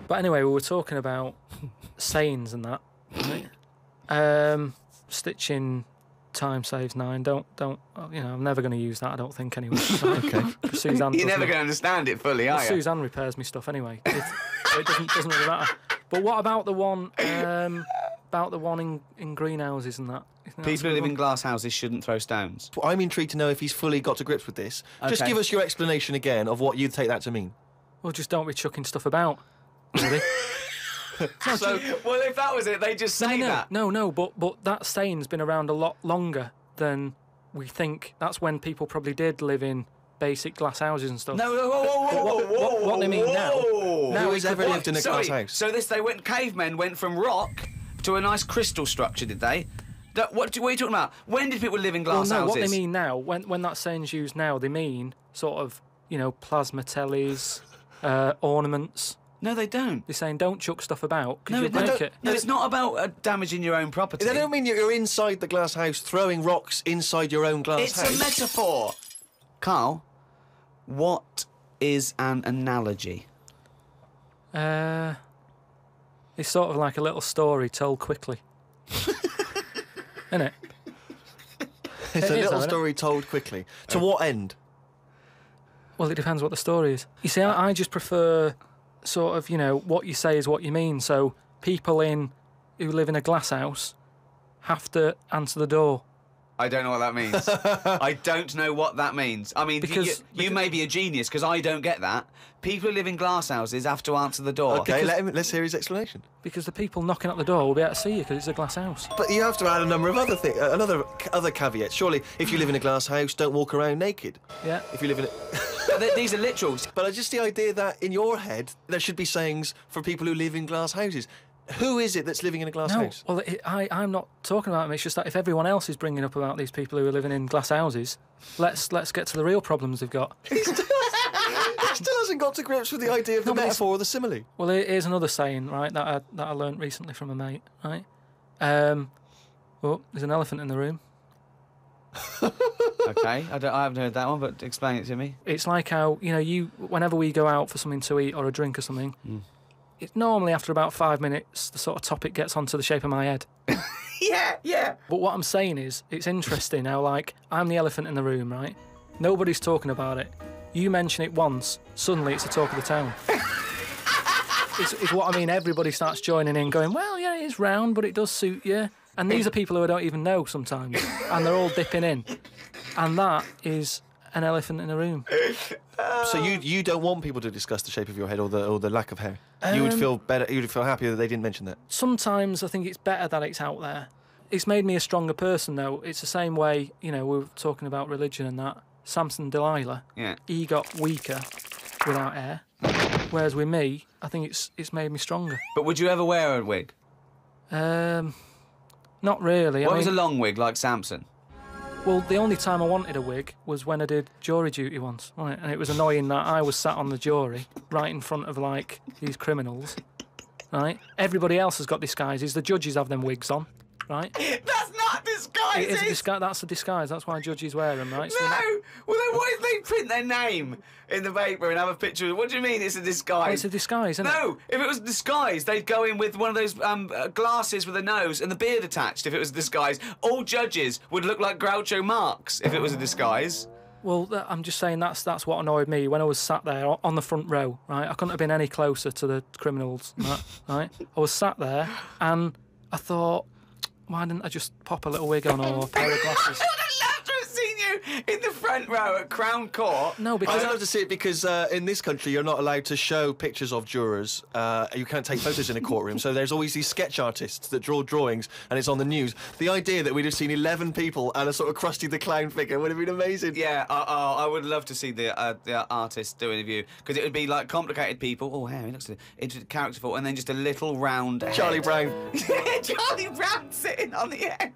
But anyway, we were talking about sayings and that. Right? Stitching time saves 9. Don't. I'm never going to use that. I don't think anyway. Okay. Suzanne. You're never going to understand it fully, are you? Suzanne repairs me stuff anyway. It doesn't really matter. But what about the one? About the one in greenhouses and that? People who live in glass houses shouldn't throw stones. Well, I'm intrigued to know if he's fully got to grips with this. Just Okay. give us your explanation again of what you'd take that to mean. Well, just don't be chucking stuff about. Really. So, well, if that was it, they just say that. No, but that saying's been around a lot longer than we think. That's when people probably did live in basic glass houses and stuff. No, whoa, What they mean now Who has ever lived in a glass house? So cavemen went from rock to a nice crystal structure, did they? What are you talking about? When did people live in glass houses? What they mean now, when that saying's used now, they mean sort of, plasma tellies, ornaments. No, they don't. They're saying don't chuck stuff about because No, you'll break it. No, it's not about damaging your own property. They don't mean you're inside the glass house throwing rocks inside your own glass house. It's a metaphor. Carl, what is an analogy? It's sort of like a little story told quickly. Isn't it? It's It a is, little though, story told quickly. To what end? Well, it depends what the story is. You see, I just prefer sort of, what you say is what you mean. So people who live in a glass house have to answer the door. I don't know what that means. I don't know what that means. I mean, Because you may be a genius, because I don't get that. People who live in glass houses have to answer the door. Okay, let's hear his explanation. Because the people knocking at the door will be able to see you because it's a glass house. But you have to add a number of other things, other caveats. Surely, if you live in a glass house, don't walk around naked. Yeah. If you live in a... These are literals. But just the idea that in your head there should be sayings for people who live in glass houses. Who is it that's living in a glass house? Well, I'm not talking about them. It's just that if everyone else is bringing up about these people who are living in glass houses, let's get to the real problems they've got. He still hasn't got to grips with the idea of the metaphor or the simile. Well, here's another saying, right, that I learnt recently from a mate, right? There's an elephant in the room. Okay, I haven't heard that one, but explain it to me. It's like how, whenever we go out for something to eat or a drink or something, it's normally after about 5 minutes, the sort of topic gets onto the shape of my head. Yeah. But what I'm saying is, it's interesting how, like, I'm the elephant in the room, right? Nobody's talking about it. You mention it once, suddenly it's the talk of the town. It's what I mean. Everybody starts joining in, going, well, yeah, it's round, but it does suit you. And these are people who I don't even know sometimes, and they're all dipping in. And that is an elephant in a room. So you don't want people to discuss the shape of your head or the lack of hair? You would feel better. You would feel happier that they didn't mention that. Sometimes I think it's better that it's out there. It's made me a stronger person, though. It's the same way, we were talking about religion and that. Samson Delilah, he got weaker without hair, whereas with me, I think it's made me stronger. But would you ever wear a wig? Not really. What was a long wig like Samson? Well, the only time I wanted a wig was when I did jury duty once, right? And it was annoying that I was sat on the jury right in front of, like, these criminals, right? Everybody else has got disguises. The judges have them wigs on, right? That's not disguises! It is a disguise. That's a disguise. That's why judges wear them, right? So No! Well, then why did they print their name in the paper and have a picture? What do you mean it's a disguise? it's a disguise, isn't it? No! If it was a disguise, they'd go in with one of those glasses with a nose and the beard attached if it was a disguise. All judges would look like Groucho Marx if it was a disguise. Well, I'm just saying that's what annoyed me when I was sat there on the front row, right? I couldn't have been any closer to the criminals, right? I was sat there and I thought, why didn't I just pop a little wig on or a pair of glasses? I would have loved to have seen you in the front row at Crown Court. No, because I'd love to see it because in this country you're not allowed to show pictures of jurors. You can't take photos in a courtroom, so there's always these sketch artists that draw drawings and it's on the news. The idea that we'd have seen 11 people and a sort of Krusty the Clown figure would have been amazing. Yeah, I would love to see the artist do an interview because it would be like complicated people. Oh, hey, he looks characterful, and then just a little round Charlie head. Brown. Charlie Brown sitting on the end.